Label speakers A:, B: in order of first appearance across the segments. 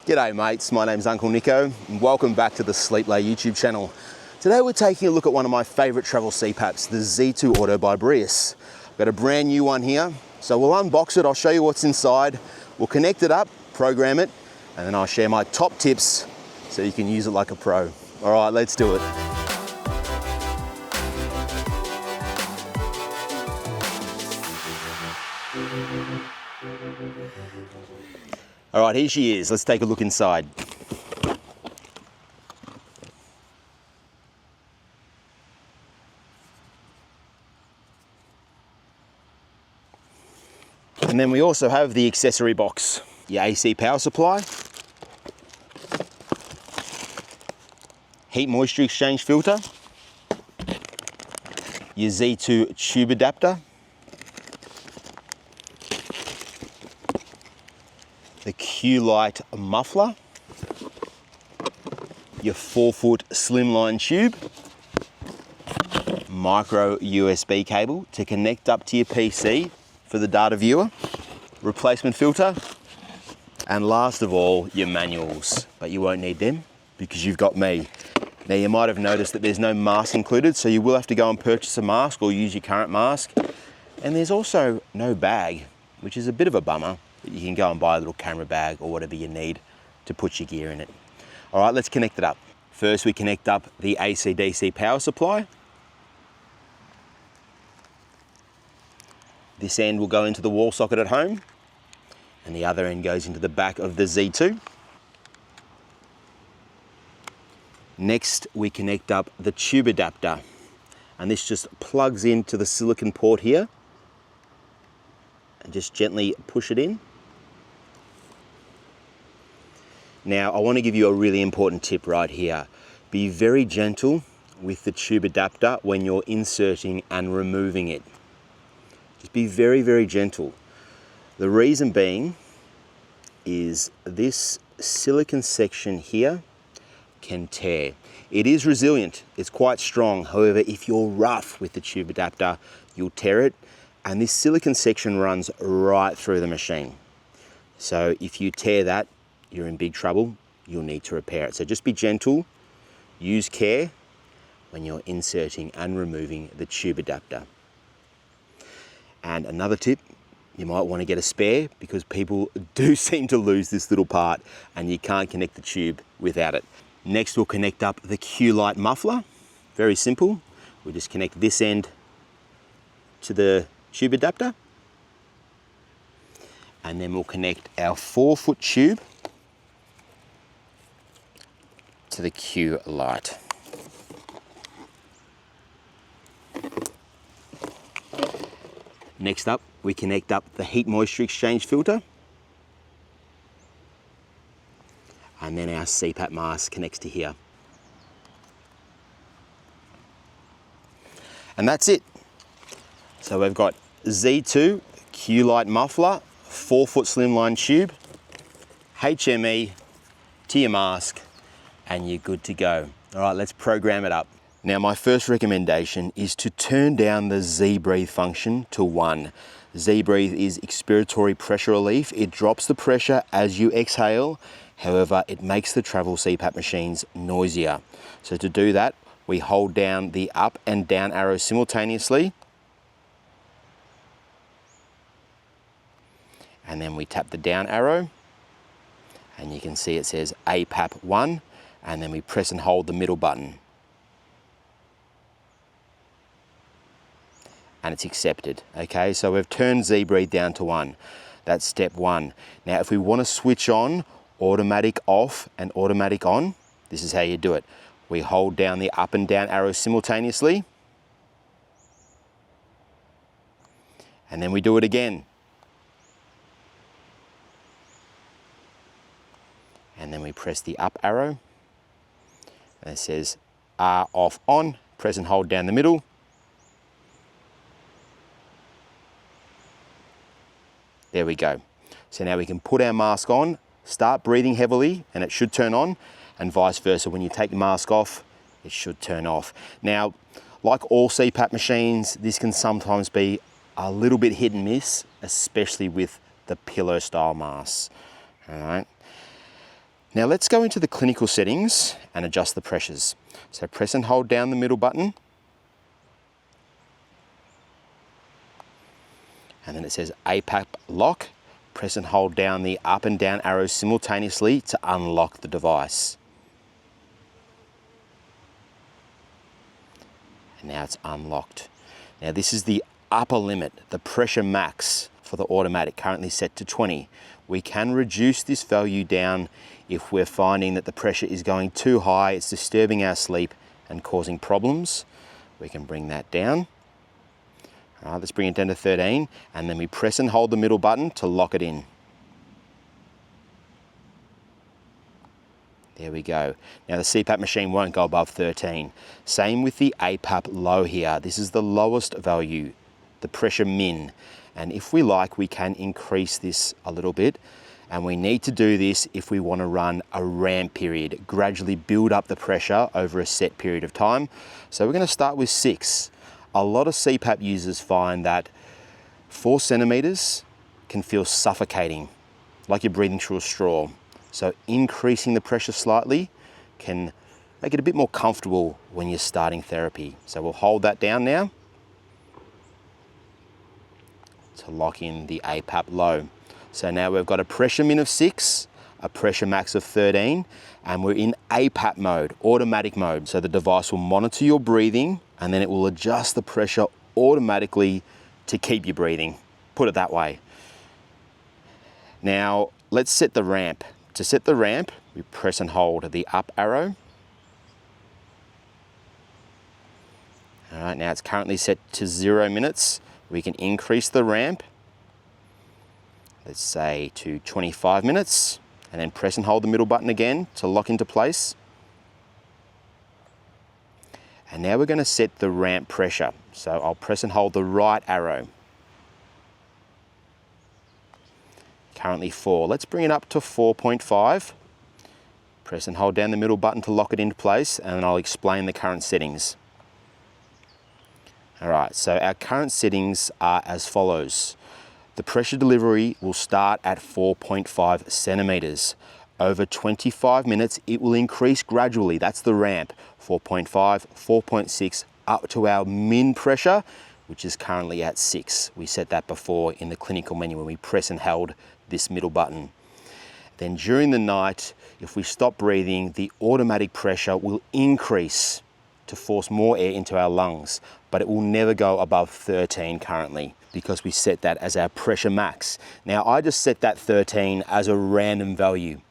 A: G'day mates, my name's Uncle Nico and welcome back to the Sleep Lay YouTube channel. Today we're taking a look at one of my favourite travel CPAPs, the Z2 Auto by Breus. I've got a brand new one here, so we'll unbox it, I'll show you what's inside, we'll connect it up, program it, and then I'll share my top tips so you can use it like a pro. Alright, let's do it. All right, here she is. Let's take a look inside. And then we also have the accessory box, your AC power supply, heat moisture exchange filter, your Z2 tube adapter, the Q-Lite muffler, your 4-foot slimline tube, micro USB cable to connect up to your PC for the data viewer, replacement filter, and last of all, your manuals. But you won't need them because you've got me. Now you might have noticed that there's no mask included, so you will have to go and purchase a mask or use your current mask. And there's also no bag, which is a bit of a bummer. You can go and buy a little camera bag or whatever you need to put your gear in it. All right, let's connect it up. First, we connect up the AC/DC power supply. This end will go into the wall socket at home, and the other end goes into the back of the Z2. Next, we connect up the tube adapter, and this just plugs into the silicon port here, and just gently push it in. Now, I want to give you a really important tip right here. Be very gentle with the tube adapter when you're inserting and removing it. Just be very, very gentle. The reason being is this silicon section here can tear. It is resilient, it's quite strong. However, if you're rough with the tube adapter, you'll tear it, and this silicon section runs right through the machine. So if you tear that, you're in big trouble, you'll need to repair it. So just be gentle, use care when you're inserting and removing the tube adapter. And another tip, you might want to get a spare because people do seem to lose this little part and you can't connect the tube without it. Next, we'll connect up the Q-Lite muffler. Very simple. We'll just connect this end to the tube adapter, and then we'll connect our 4-foot tube to the Q-Lite. Next up, we connect up the heat moisture exchange filter, and then our CPAP mask connects to here. And that's it. So we've got Z2 Q-Lite muffler, 4-foot slimline tube, HME to your mask, and you're good to go. All right, let's program it up. Now, my first recommendation is to turn down the Z-Breathe function to 1. Z-Breathe is expiratory pressure relief. It drops the pressure as you exhale. However, it makes the travel CPAP machines noisier. So to do that, we hold down the up and down arrows simultaneously. And then we tap the down arrow. And you can see it says APAP 1. And then we press and hold the middle button. And it's accepted. Okay, so we've turned Z-Breathe down to 1. That's step 1. Now, if we want to switch on automatic off and automatic on, this is how you do it. We hold down the up and down arrows simultaneously. And then we do it again. And then we press the up arrow. And it says off on, press and hold down the middle. There we go. So now we can put our mask on, start breathing heavily, and it should turn on, and vice versa. When you take the mask off, it should turn off. Now, like all CPAP machines, this can sometimes be a little bit hit and miss, especially with the pillow style masks. All right. Now let's go into the clinical settings and adjust the pressures. So press and hold down the middle button. And then it says APAP lock. Press and hold down the up and down arrows simultaneously to unlock the device. And now it's unlocked. Now this is the upper limit, the pressure max for the automatic, currently set to 20. We can reduce this value down if we're finding that the pressure is going too high, it's disturbing our sleep and causing problems. We can bring that down. All right, let's bring it down to 13, and then we press and hold the middle button to lock it in. There we go. Now the CPAP machine won't go above 13. Same with the APAP low here. This is the lowest value, the pressure min. And if we like, we can increase this a little bit. And we need to do this if we want to run a ramp period, gradually build up the pressure over a set period of time. So we're going to start with 6. A lot of CPAP users find that 4 centimeters can feel suffocating, like you're breathing through a straw. So increasing the pressure slightly can make it a bit more comfortable when you're starting therapy. So we'll hold that down now to lock in the APAP low. So now we've got a pressure min of 6, a pressure max of 13, and we're in APAP mode, automatic mode. So the device will monitor your breathing and then it will adjust the pressure automatically to keep you breathing. Put it that way. Now let's set the ramp. To set the ramp, we press and hold the up arrow. All right, now it's currently set to 0 minutes. We can increase the ramp, let's say to 25 minutes, and then press and hold the middle button again to lock into place. And now we're going to set the ramp pressure. So I'll press and hold the right arrow. Currently 4. Let's bring it up to 4.5. Press and hold down the middle button to lock it into place, and then I'll explain the current settings. All right, so our current settings are as follows. The pressure delivery will start at 4.5 centimeters. Over 25 minutes, it will increase gradually. That's the ramp. 4.5, 4.6, up to our min pressure, which is currently at 6. We set that before in the clinical menu when we press and held this middle button. Then during the night, if we stop breathing, the automatic pressure will increase to force more air into our lungs, but it will never go above 13 currently because we set that as our pressure max. Now I just set that 13 as a random value.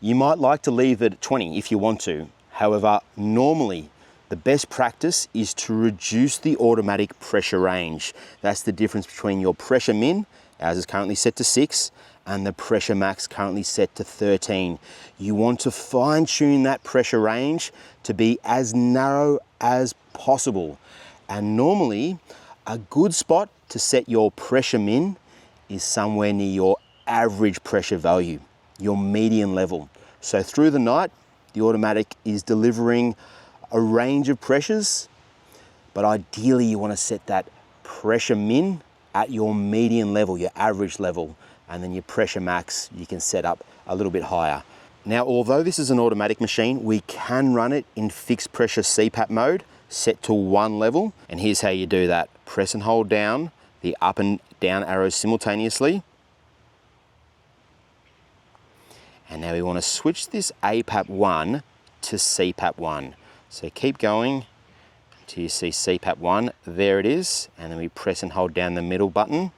A: You might like to leave it at 20 if you want to. However, normally the best practice is to reduce the automatic pressure range. That's the difference between your pressure min, ours is currently set to 6, and the pressure max currently set to 13. You want to fine tune that pressure range to be as narrow as possible. And normally a good spot to set your pressure min is somewhere near your average pressure value, your median level. So through the night, the automatic is delivering a range of pressures, but ideally you want to set that pressure min at your median level, your average level, and then your pressure max you can set up a little bit higher. Now, although this is an automatic machine, we can run it in fixed pressure CPAP mode, set to 1 level, and here's how you do that. Press and hold down the up and down arrows simultaneously. And now we want to switch this APAP 1 to CPAP 1. So keep going until you see CPAP 1. There it is. And then we press and hold down the middle button.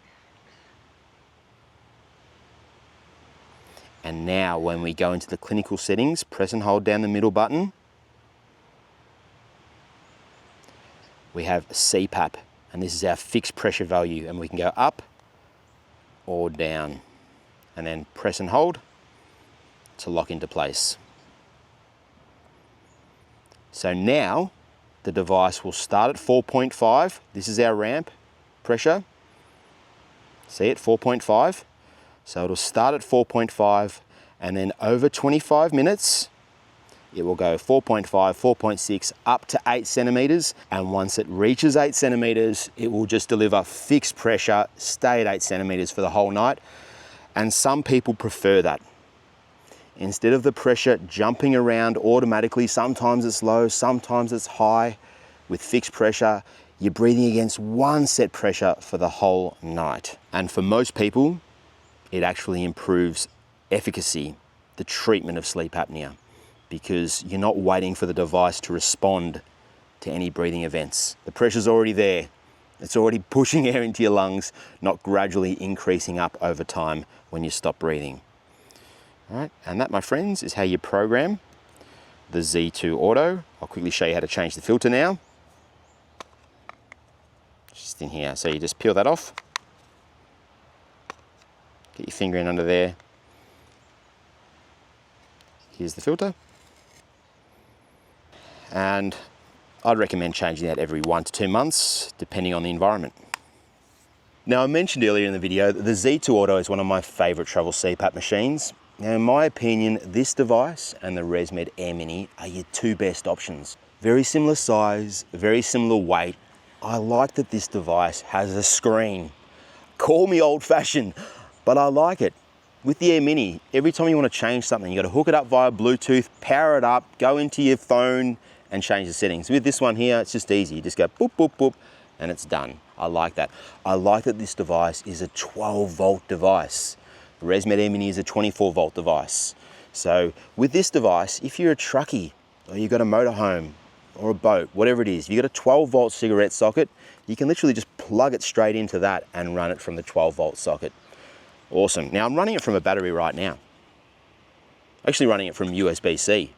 A: And now when we go into the clinical settings, press and hold down the middle button. We have CPAP, and this is our fixed pressure value, and we can go up or down. And then press and hold to lock into place. So now the device will start at 4.5. This is our ramp pressure. See it, 4.5. So it'll start at 4.5, and then over 25 minutes, it will go 4.5, 4.6, up to 8 centimeters. And once it reaches 8 centimeters, it will just deliver fixed pressure, stay at 8 centimeters for the whole night. And some people prefer that. Instead of the pressure jumping around automatically, sometimes it's low, sometimes it's high, with fixed pressure, you're breathing against one set pressure for the whole night. And for most people, it actually improves efficacy, the treatment of sleep apnea, because you're not waiting for the device to respond to any breathing events. The pressure's already there. It's already pushing air into your lungs, not gradually increasing up over time when you stop breathing. All right, and that, my friends, is how you program the Z2 Auto. I'll quickly show you how to change the filter now. Just in here, so you just peel that off. Get your finger in under there. Here's the filter. And I'd recommend changing that every 1 to 2 months, depending on the environment. Now, I mentioned earlier in the video that the Z2 Auto is one of my favorite travel CPAP machines. Now, in my opinion, this device and the ResMed Air Mini are your two best options. Very similar size, very similar weight. I like that this device has a screen. Call me old-fashioned, but I like it. With the Air Mini, every time you want to change something, you got to hook it up via Bluetooth, power it up, go into your phone and change the settings. With this one here, it's just easy. You just go boop, boop, boop, and it's done. I like that. I like that this device is a 12-volt device. The ResMed Air Mini is a 24-volt device. So with this device, if you're a truckie or you've got a motorhome or a boat, whatever it is, if you've got a 12-volt cigarette socket, you can literally just plug it straight into that and run it from the 12-volt socket. Awesome. Now I'm running it from a battery right now. Actually running it from USB-C.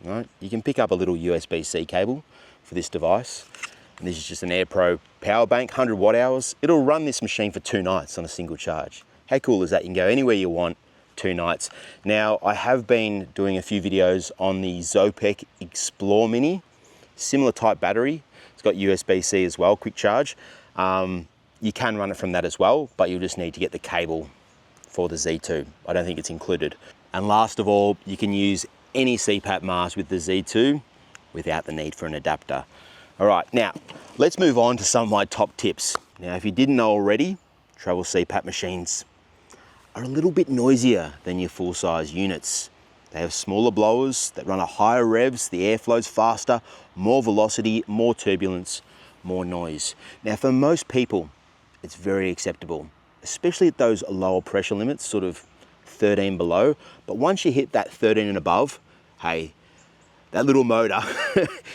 A: Right? You can pick up a little USB-C cable for this device. And this is just an AirPro power bank, 100 watt hours. It'll run this machine for 2 nights on a single charge. How cool is that? You can go anywhere you want, 2 nights. Now, I have been doing a few videos on the Zopec Explore Mini, similar type battery. It's got USB-C as well, quick charge. You can run it from that as well, but you'll just need to get the cable for the Z2. I don't think it's included. And last of all, you can use any CPAP mask with the Z2 without the need for an adapter. All right, now let's move on to some of my top tips. Now, if you didn't know already, travel CPAP machines are a little bit noisier than your full-size units. They have smaller blowers that run at higher revs, the airflow's faster, more velocity, more turbulence, more noise. Now, for most people, it's very acceptable, especially at those lower pressure limits, sort of 13 below. But once you hit that 13 and above, hey, that little motor,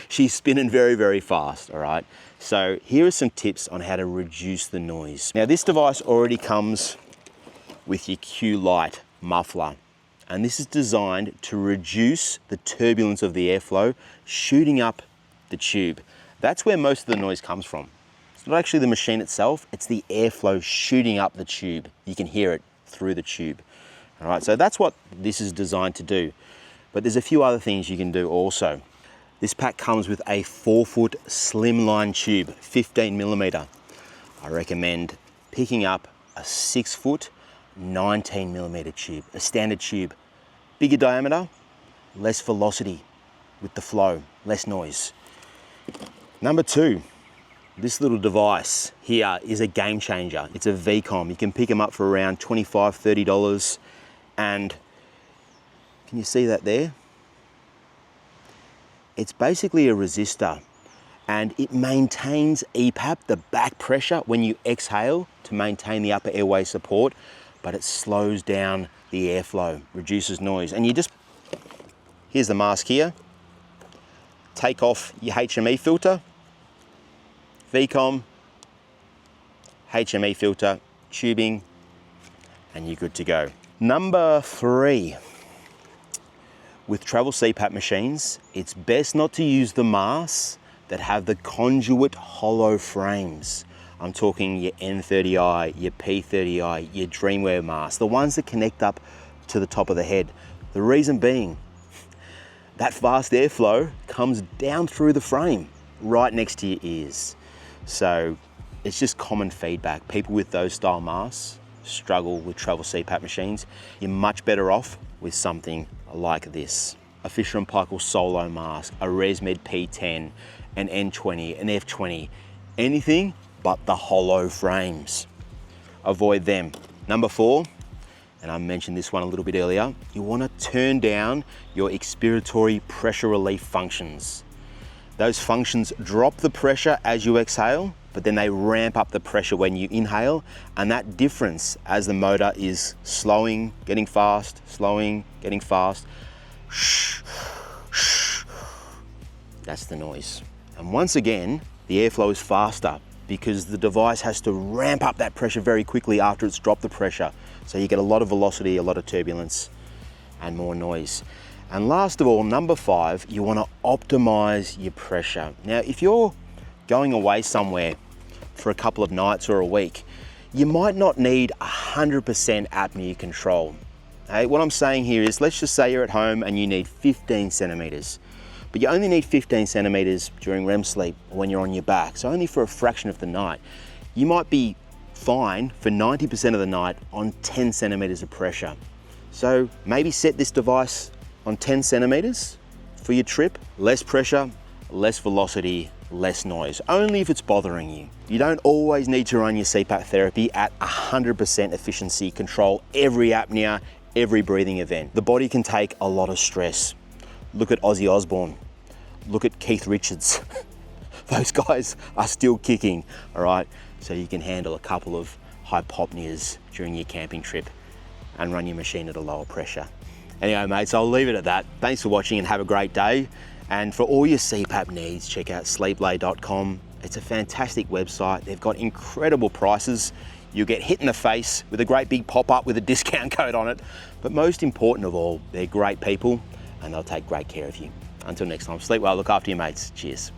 A: she's spinning very, very fast, all right? So here are some tips on how to reduce the noise. Now, this device already comes with your Q-Lite muffler, and this is designed to reduce the turbulence of the airflow shooting up the tube. That's where most of the noise comes from. It's not actually the machine itself, it's the airflow shooting up the tube. You can hear it through the tube. All right, so that's what this is designed to do. But there's a few other things you can do also. This pack comes with a 4-foot slimline tube, 15 millimeter. I recommend picking up a 6-foot, 19 millimeter tube, a standard tube. Bigger diameter, less velocity with the flow, less noise. Number 2, this little device here is a game changer. It's a VCOM. You can pick them up for around $25, $30. And can you see that there? It's basically a resistor, and it maintains EPAP, the back pressure, when you exhale to maintain the upper airway support, but it slows down the airflow, reduces noise. And you just, here's the mask here. Take off your HME filter, VCOM, HME filter, tubing, and you're good to go. Number 3, with travel CPAP machines, it's best not to use the masks that have the conduit hollow frames. I'm talking your N30i, your P30i, your Dreamwear masks, the ones that connect up to the top of the head. The reason being, that fast airflow comes down through the frame, right next to your ears. So it's just common feedback. People with those style masks struggle with travel CPAP machines. You're much better off with something like this. A Fisher & Paykel Solo mask, a ResMed P10, an N20, an F20, anything but the hollow frames. Avoid them. Number 4, and I mentioned this one a little bit earlier, you want to turn down your expiratory pressure relief functions. Those functions drop the pressure as you exhale, but then they ramp up the pressure when you inhale, and that difference as the motor is slowing, getting fast, slowing, getting fast, that's the noise. And once again, the airflow is faster because the device has to ramp up that pressure very quickly after it's dropped the pressure. So you get a lot of velocity, a lot of turbulence, and more noise. And last of all, number 5, you want to optimize your pressure. Now, if you're going away somewhere for a couple of nights or a week, you might not need 100% apnea control. Okay, what I'm saying here is, let's just say you're at home and you need 15 centimeters. But you only need 15 centimeters during REM sleep when you're on your back, so only for a fraction of the night. You might be fine for 90% of the night on 10 centimeters of pressure. So maybe set this device on 10 centimeters for your trip. Less pressure, less velocity, less noise, only if it's bothering you. You don't always need to run your CPAP therapy at 100% efficiency, control every apnea, every breathing event. The body can take a lot of stress. Look at Ozzy Osbourne. Look at Keith Richards. Those guys are still kicking, all right? So you can handle a couple of hypopneas during your camping trip and run your machine at a lower pressure. Anyway, mates, I'll leave it at that. Thanks for watching and have a great day. And for all your CPAP needs, check out sleeplay.com. It's a fantastic website. They've got incredible prices. You'll get hit in the face with a great big pop-up with a discount code on it. But most important of all, they're great people and they'll take great care of you. Until next time, sleep well, look after your mates. Cheers.